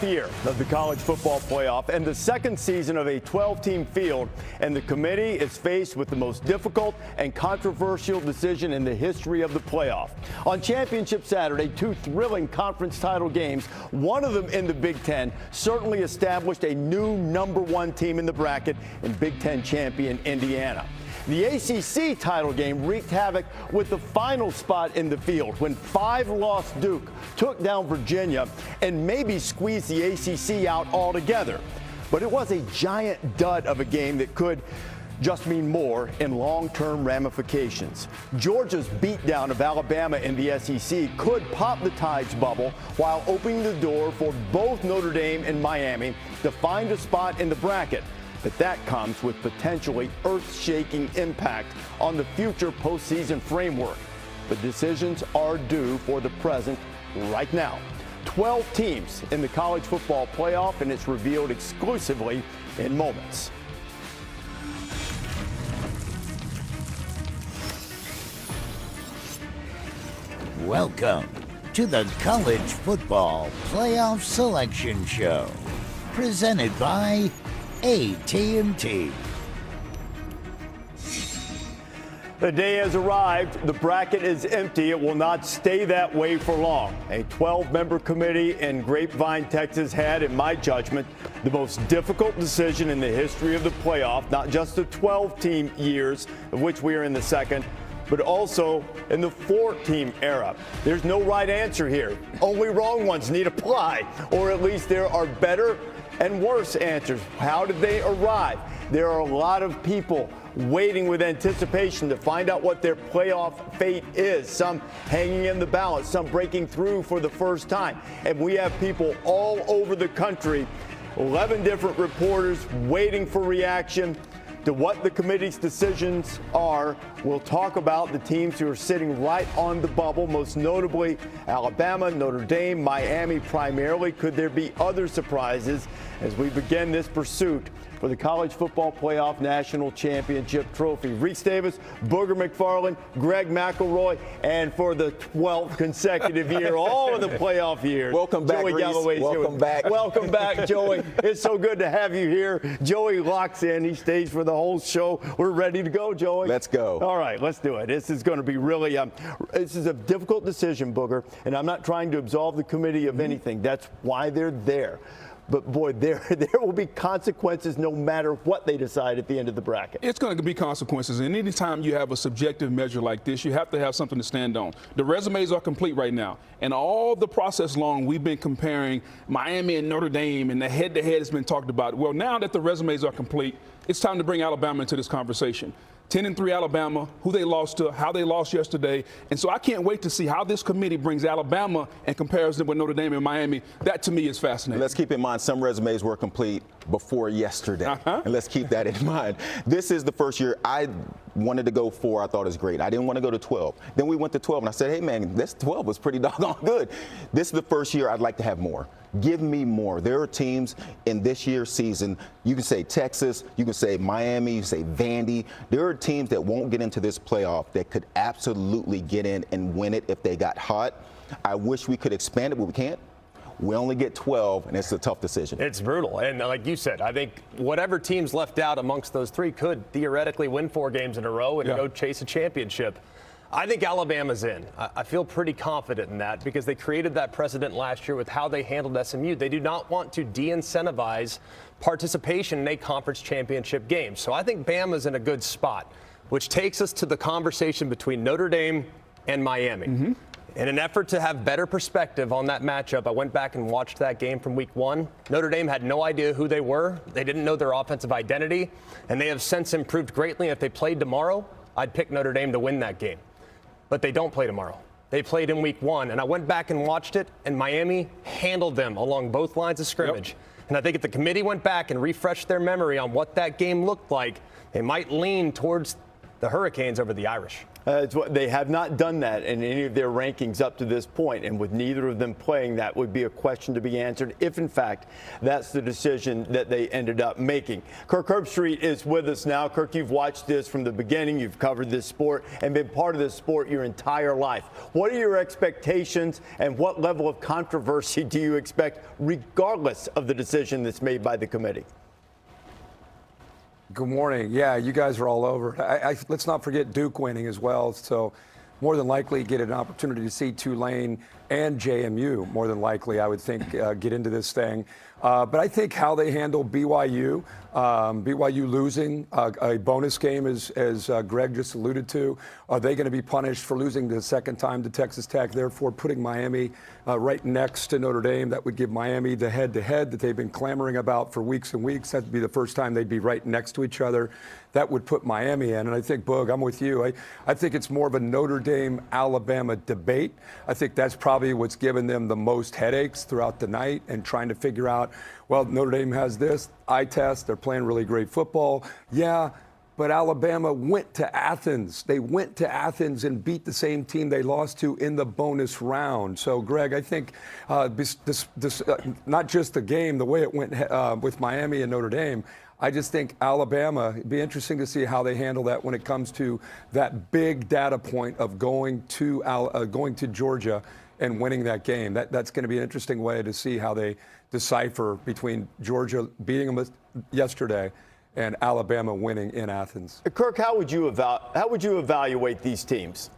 Year of the college football playoff and the second season of a 12-team field, and the committee is faced with the most difficult and controversial decision in the history of the playoff. On Championship Saturday, two thrilling conference title games, one of them in the Big Ten, certainly established a new #1 team in the bracket in Big Ten champion Indiana. The ACC title game wreaked havoc with the final spot in the field when 5-loss Duke took down Virginia and maybe squeezed the ACC out altogether. But it was a giant dud of a game that could just mean more in long-term ramifications. Georgia's beatdown of Alabama in the SEC could pop the Tide's bubble while opening the door for both Notre Dame and Miami to find a spot in the bracket. But that comes with potentially earth-shaking impact on the future postseason framework. The decisions are due for the present right now. 12 teams in the college football playoff, and it's revealed exclusively in moments. Welcome to the College Football Playoff Selection Show, presented by AT&T. The day has arrived. The bracket is empty. It will not stay that way for long. A 12-member committee in Grapevine, Texas had, in my judgment, the most difficult decision in the history of the playoff, not just the 12-team years, of which we are in the second, but also in the 4-team era. There's no right answer here. Only wrong ones need apply, or at least there are better and worse answers. How did they arrive? There are a lot of people waiting with anticipation to find out what their playoff fate is. Some hanging in the balance, some breaking through for the first time. And we have people all over the country, 11 different reporters waiting for reaction to what the committee's decisions are. We'll talk about the teams who are sitting right on the bubble, most notably Alabama, Notre Dame, Miami primarily. Could there be other surprises as we begin this pursuit for the College Football Playoff National Championship Trophy? Rece Davis, Booger McFarland, Greg McElroy, and for the 12th consecutive year, all of the playoff years. Welcome back, Joey Rece. Galloway's Welcome here. back. Welcome back, Joey. It's so good to have you here. Joey locks in. He stays for the whole show. We're ready to go, Joey. Let's go. All right, let's do it. This is going to be really, this is a difficult decision, Booger, and I'm not trying to absolve the committee of anything. That's why they're there. But, boy, there will be consequences no matter what they decide at the end of the bracket. It's going to be consequences. And anytime you have a subjective measure like this, you have to have something to stand on. The resumes are complete right now. And all the process long, we've been comparing Miami and Notre Dame, and the head-to-head has been talked about. Well, now that the resumes are complete, it's time to bring Alabama into this conversation. 10-3 Alabama, who they lost to, how they lost yesterday. And so I can't wait to see how this committee brings Alabama and compares them with Notre Dame and Miami. That, to me, is fascinating. Let's keep in mind some resumes were complete before yesterday. And let's keep that in mind. This is the first year I wanted to go 4. I thought it was great. I didn't want to go to 12. Then we went to 12, and I said, hey, man, this 12 was pretty doggone good. This is the first year I'd like to have more. Give me more. There are teams in this year's season, you can say Texas, you can say Miami, you can say Vandy. There are teams that won't get into this playoff that could absolutely get in and win it if they got hot. I wish we could expand it, but we can't. We only get 12, and it's a tough decision. It's brutal. And like you said, I think whatever team's left out amongst those three could theoretically win 4 games in a row and go chase a championship. I think Alabama's in. I feel pretty confident in that because they created that precedent last year with how they handled SMU. They do not want to de-incentivize participation in a conference championship game. So I think Bama's in a good spot, which takes us to the conversation between Notre Dame and Miami. In an effort to have better perspective on that matchup, I went back and watched that game from week 1. Notre Dame had no idea who they were. They didn't know their offensive identity, and they have since improved greatly. If they played tomorrow, I'd pick Notre Dame to win that game. But they don't play tomorrow. They played in week 1, and I went back and watched it, and Miami handled them along both lines of scrimmage. And I think if the committee went back and refreshed their memory on what that game looked like, they might lean towards the Hurricanes over the Irish. They have not done that in any of their rankings up to this point, and with neither of them playing, that would be a question to be answered if, in fact, that's the decision that they ended up making. Kirk Herbstreit is with us now. Kirk, you've watched this from the beginning. You've covered this sport and been part of this sport your entire life. What are your expectations, and what level of controversy do you expect, regardless of the decision that's made by the committee? Good morning. Yeah, you guys are all over. Let's not forget Duke winning as well. So more than likely get an opportunity to see Tulane and JMU, more than likely, I would think, get into this thing. But I think how they handle BYU, BYU losing a bonus game, as Greg just alluded to, are they going to be punished for losing the second time to Texas Tech, therefore putting Miami right next to Notre Dame? That would give Miami the head-to-head that they've been clamoring about for weeks and weeks. That would be the first time they'd be right next to each other. That would put Miami in. And I think, Boog, I'm with you. I think it's more of a Notre Dame-Alabama debate. I think that's probably what's given them the most headaches throughout the night, and trying to figure out, well, Notre Dame has this eye test. They're playing really great football. Yeah, but Alabama went to Athens. They went to Athens and beat the same team they lost to in the bonus round. So, Greg, I think this not just the game, the way it went with Miami and Notre Dame, I just think Alabama, it'd be interesting to see how they handle that when it comes to that big data point of going to Georgia and winning that game. That's going to be an interesting way to see how they decipher between Georgia beating them yesterday and Alabama winning in Athens. Kirk, how would you evaluate these teams?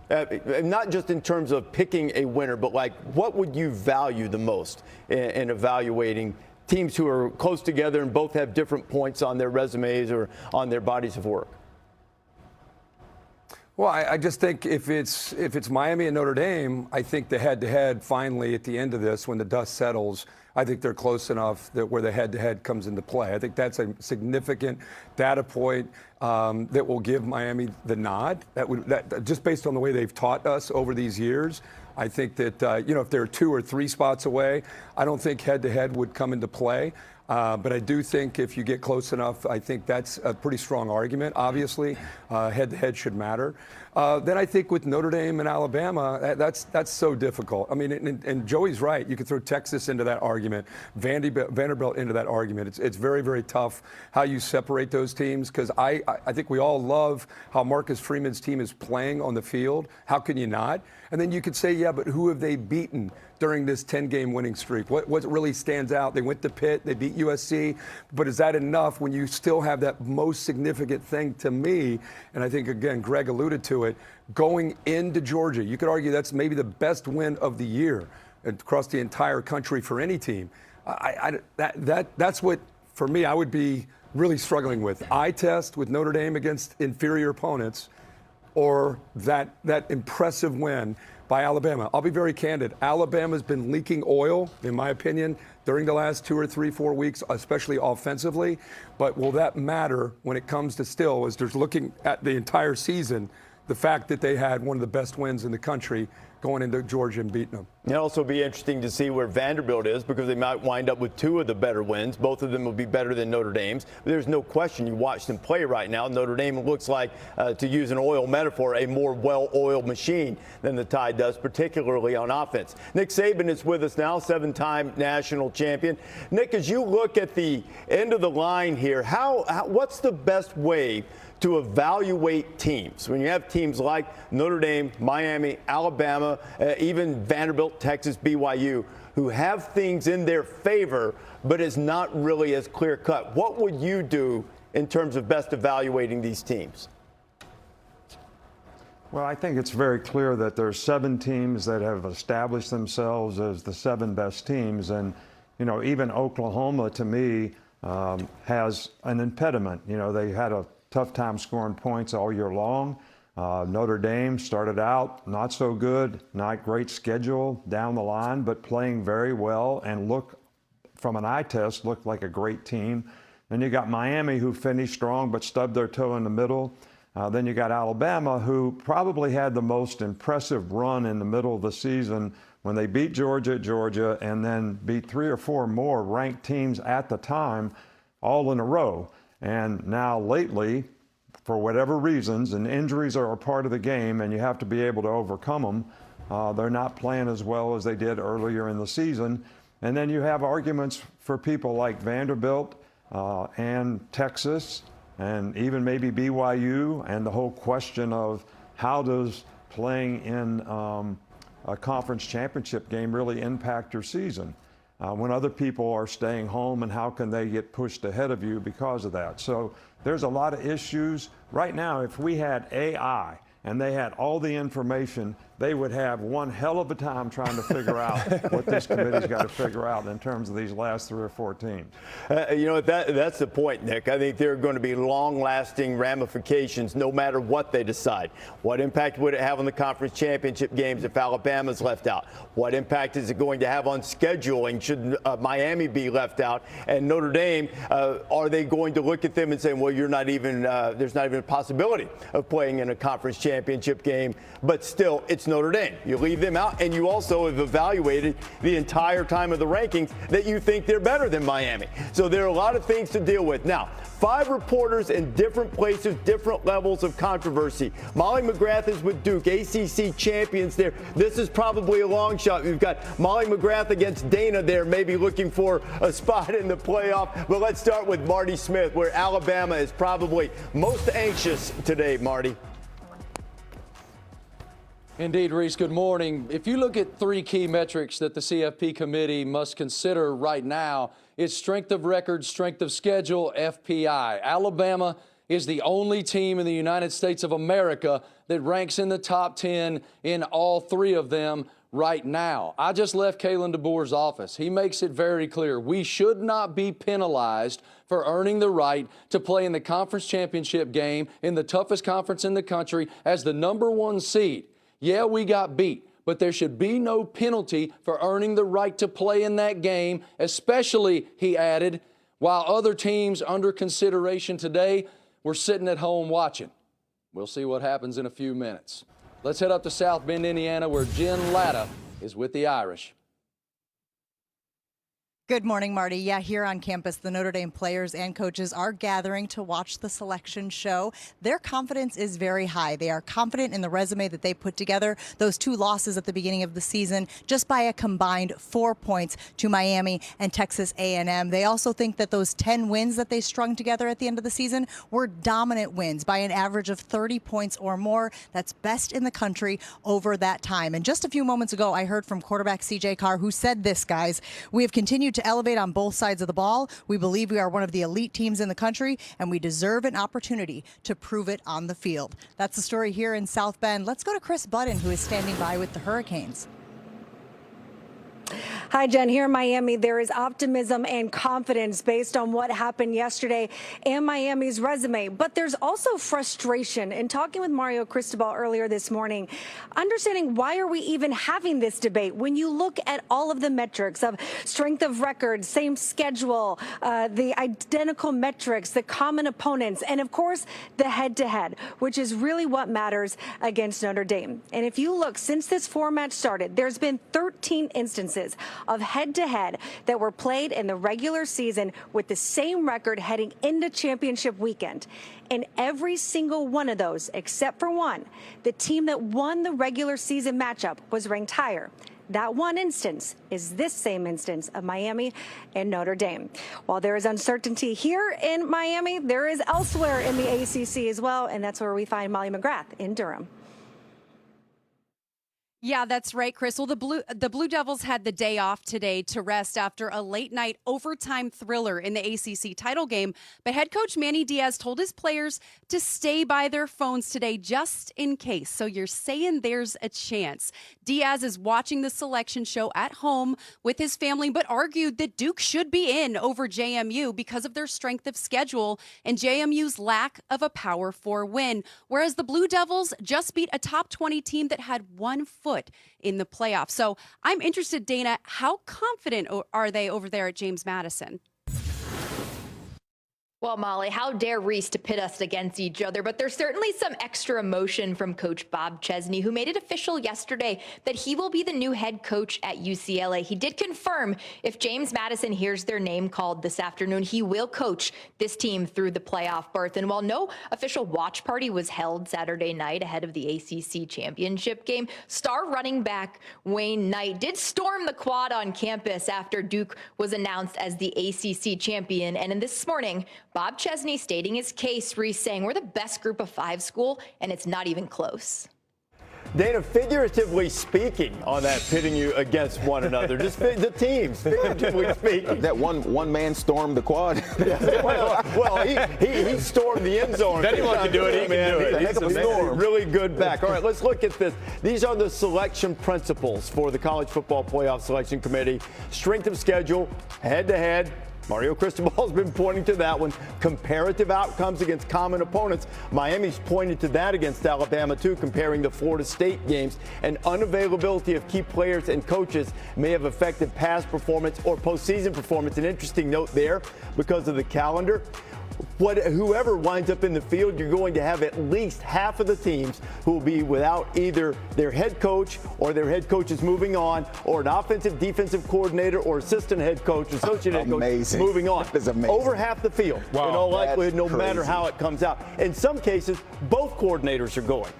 Not just in terms of picking a winner, but like, what would you value the most in evaluating teams who are close together and both have different points on their resumes or on their bodies of work? Well, I just think if it's Miami and Notre Dame, I think the head-to-head finally at the end of this, when the dust settles, I think they're close enough that where the head-to-head comes into play. I think that's a significant data point that will give Miami the nod. That just based on the way they've taught us over these years, I think that if they're 2 or 3 spots away, I don't think head-to-head would come into play. But I do think if you get close enough, I think that's a pretty strong argument. Obviously, head-to-head should matter. Then I think with Notre Dame and Alabama, that's so difficult. I mean, and Joey's right. You could throw Texas into that argument, Vanderbilt into that argument. It's very, very tough how you separate those teams, because I think we all love how Marcus Freeman's team is playing on the field. How can you not? And then you could say, yeah, but who have they beaten during this 10-game winning streak? What really stands out? They went to Pitt, they beat USC, but is that enough when you still have that most significant thing to me? And I think, again, Greg alluded to it, going into Georgia. You could argue that's maybe the best win of the year across the entire country for any team. That's what, for me, I would be really struggling with. Eye test with Notre Dame against inferior opponents, or that impressive win by Alabama. I'll be very candid. Alabama's been leaking oil, in my opinion, during the last 2 or 3, 4 weeks, especially offensively. But will that matter when it comes to still, as there's looking at the entire season, the fact that they had one of the best wins in the country going into Georgia and beating them? It'll also be interesting to see where Vanderbilt is, because they might wind up with 2 of the better wins. Both of them will be better than Notre Dame's. But there's no question, you watch them play right now, Notre Dame looks like, to use an oil metaphor, a more well-oiled machine than the Tide does, particularly on offense. Nick Saban is with us now, 7-time national champion. Nick, as you look at the end of the line here, what's the best way to evaluate teams when you have teams like Notre Dame, Miami, Alabama, even Vanderbilt, Texas, BYU, who have things in their favor, but is not really as clear cut? What would you do in terms of best evaluating these teams? Well, I think it's very clear that there's 7 teams that have established themselves as the 7 best teams. And, even Oklahoma, to me, has an impediment. They had a tough time scoring points all year long. Notre Dame started out not so good, not great schedule down the line, but playing very well and from an eye test, looked like a great team. Then you got Miami, who finished strong but stubbed their toe in the middle. Then you got Alabama, who probably had the most impressive run in the middle of the season when they beat Georgia at Georgia and then beat 3 or 4 more ranked teams at the time all in a row. And now lately, for whatever reasons, and injuries are a part of the game and you have to be able to overcome them, they're not playing as well as they did earlier in the season. And then you have arguments for people like Vanderbilt and Texas and even maybe BYU, and the whole question of how does playing in a conference championship game really impact your season when other people are staying home, and how can they get pushed ahead of you because of that? So there's a lot of issues. Right now, if we had AI and they had all the information, they would have one hell of a time trying to figure out what this committee's got to figure out in terms of these last 3 or 4 teams. You know, that's the point, Nick. I think there are going to be long-lasting ramifications no matter what they decide. What impact would it have on the conference championship games if Alabama's left out? What impact is it going to have on scheduling should Miami be left out? And Notre Dame, are they going to look at them and say, well, you're not even, there's not even a possibility of playing in a conference championship game, but still, it's Notre Dame. You leave them out, and you also have evaluated the entire time of the rankings that you think they're better than Miami. So there are a lot of things to deal with. Now, 5 reporters in different places, different levels of controversy. Molly McGrath is with Duke, ACC champions there. This is probably a long shot. We've got Molly McGrath against Dana there, maybe looking for a spot in the playoff. But let's start with Marty Smith, where Alabama is probably most anxious today, Marty. Indeed, Rece, good morning. If you look at 3 key metrics that the CFP committee must consider right now, it's strength of record, strength of schedule, FPI. Alabama is the only team in the United States of America that ranks in the top 10 in all 3 of them right now. I just left Kalen DeBoer's office. He makes it very clear we should not be penalized for earning the right to play in the conference championship game in the toughest conference in the country as the #1 seed. Yeah, we got beat, but there should be no penalty for earning the right to play in that game, especially, he added, while other teams under consideration today were sitting at home watching. We'll see what happens in a few minutes. Let's head up to South Bend, Indiana, where Jen Latta is with the Irish. Good morning, Marty. Yeah, here on campus, the Notre Dame players and coaches are gathering to watch the selection show. Their confidence is very high. They are confident in the resume that they put together. Those 2 losses at the beginning of the season, just by a combined 4 points to Miami and Texas A&M. They also think that those 10 wins that they strung together at the end of the season were dominant wins by an average of 30 points or more. That's best in the country over that time. And just a few moments ago, I heard from quarterback C.J. Carr, who said this, guys: we have continued to elevate on both sides of the ball. We believe we are one of the elite teams in the country, and we deserve an opportunity to prove it on the field. That's the story here in South Bend. Let's go to Chris Budden, who is standing by with the Hurricanes. Hi, Jen. Here in Miami, there is optimism and confidence based on what happened yesterday and Miami's resume. But there's also frustration. In talking with Mario Cristobal earlier this morning, understanding why are we even having this debate when you look at all of the metrics of strength of record, same schedule, the identical metrics, the common opponents, and of course, the head-to-head, which is really what matters against Notre Dame. And if you look, since this format started, there's been 13 instances of head-to-head that were played in the regular season with the same record heading into championship weekend. In every single one of those, except for one, the team that won the regular season matchup was ranked higher. That one instance is this same instance of Miami and Notre Dame. While there is uncertainty here in Miami, there is elsewhere in the ACC as well, and that's where we find Molly McGrath in Durham. Yeah, that's right, Chris. Well, the Blue Devils had the day off today to rest after a late-night overtime thriller in the ACC title game. But head coach Manny Diaz told his players to stay by their phones today just in case. So you're saying there's a chance. Diaz is watching the selection show at home with his family, but argued that Duke should be in over JMU because of their strength of schedule and JMU's lack of a Power 4 win. Whereas the Blue Devils just beat a top 20 team that had 1 foot in the playoffs. So I'm interested, Dana, how confident are they over there at James Madison? Well, Molly, how dare Rece to pit us against each other? But there's certainly some extra emotion from Coach Bob Chesney, who made it official yesterday that he will be the new head coach at UCLA. He did confirm if James Madison hears their name called this afternoon, he will coach this team through the playoff berth. And while no official watch party was held Saturday night ahead of the ACC championship game, star running back Wayne Knight did storm the quad on campus after Duke was announced as the ACC champion. And in this morning, Bob Chesney stating his case, Rece saying we're the best group of 5 school, and it's not even close. Dana, figuratively speaking on that, pitting you against one another, just the teams, figuratively speaking. That one man stormed the quad. well, he stormed the end zone. If anyone can do it, he can do it. He's a storm. Really good back. All right, let's look at this. These are the selection principles for the College Football Playoff Selection Committee. Strength of schedule, head-to-head. Mario Cristobal's been pointing to that one. Comparative outcomes against common opponents. Miami's pointed to that against Alabama, too, comparing the Florida State games. And unavailability of key players and coaches may have affected past performance or postseason performance. An interesting note there because of the calendar. Whoever winds up in the field, you're going to have at least half of the teams who will be without either their head coach or their head coach is moving on, or an offensive defensive coordinator or assistant head coach, associate head coach moving on. That is amazing. Over half the field, in all likelihood, no matter how it comes out. In some cases, both coordinators are going.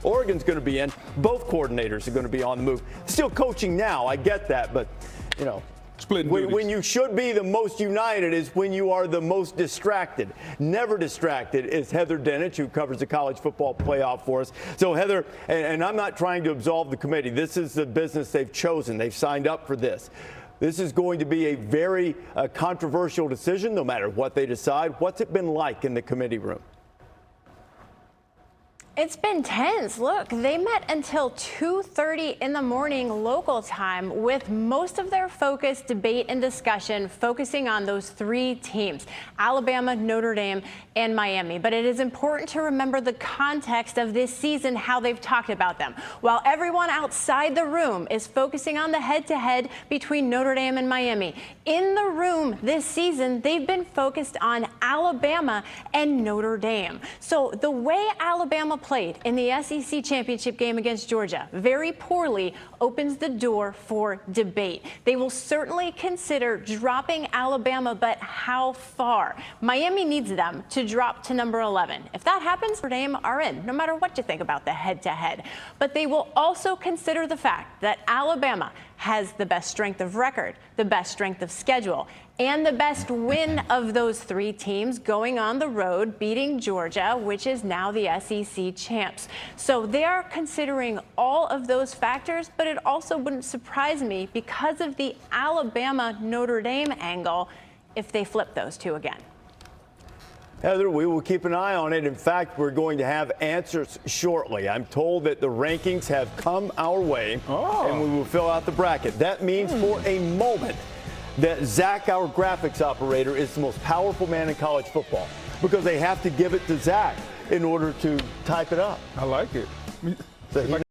Oregon's going to be in. Both coordinators are going to be on the move. Still coaching now, I get that, but, you know. When you should be the most united is when you are the most distracted. Never distracted is Heather Dinich, who covers the college football playoff for us. So, Heather, and I'm not trying to absolve the committee. This is the business they've chosen. They've signed up for this. This is going to be a very controversial decision, no matter what they decide. What's it been like in the committee room? It's been tense. Look, they met until 2:30 in the morning local time with most of their focus, debate, and discussion focusing on those 3 teams, Alabama, Notre Dame, and Miami. But it is important to remember the context of this season, how they've talked about them. While everyone outside the room is focusing on the head-to-head between Notre Dame and Miami, in the room this season, they've been focused on Alabama and Notre Dame. So the way Alabama played in the SEC championship game against Georgia very poorly opens the door for debate. They will certainly consider dropping Alabama, but how far? Miami needs them to drop to number 11. If that happens, Notre Dame are in, no matter what you think about the head-to-head. But they will also consider the fact that Alabama has the best strength of record, the best strength of schedule, and the best win of those 3 teams going on the road, beating Georgia, which is now the SEC champs. So they are considering all of those factors, but it also wouldn't surprise me because of the Alabama-Notre Dame angle if they flip those 2 again. Heather, we will keep an eye on it. In fact, we're going to have answers shortly. I'm told that the rankings have come our way, and we will fill out the bracket. That means for a moment that Zach, our graphics operator, is the most powerful man in college football because they have to give it to Zach in order to type it up. I like it. So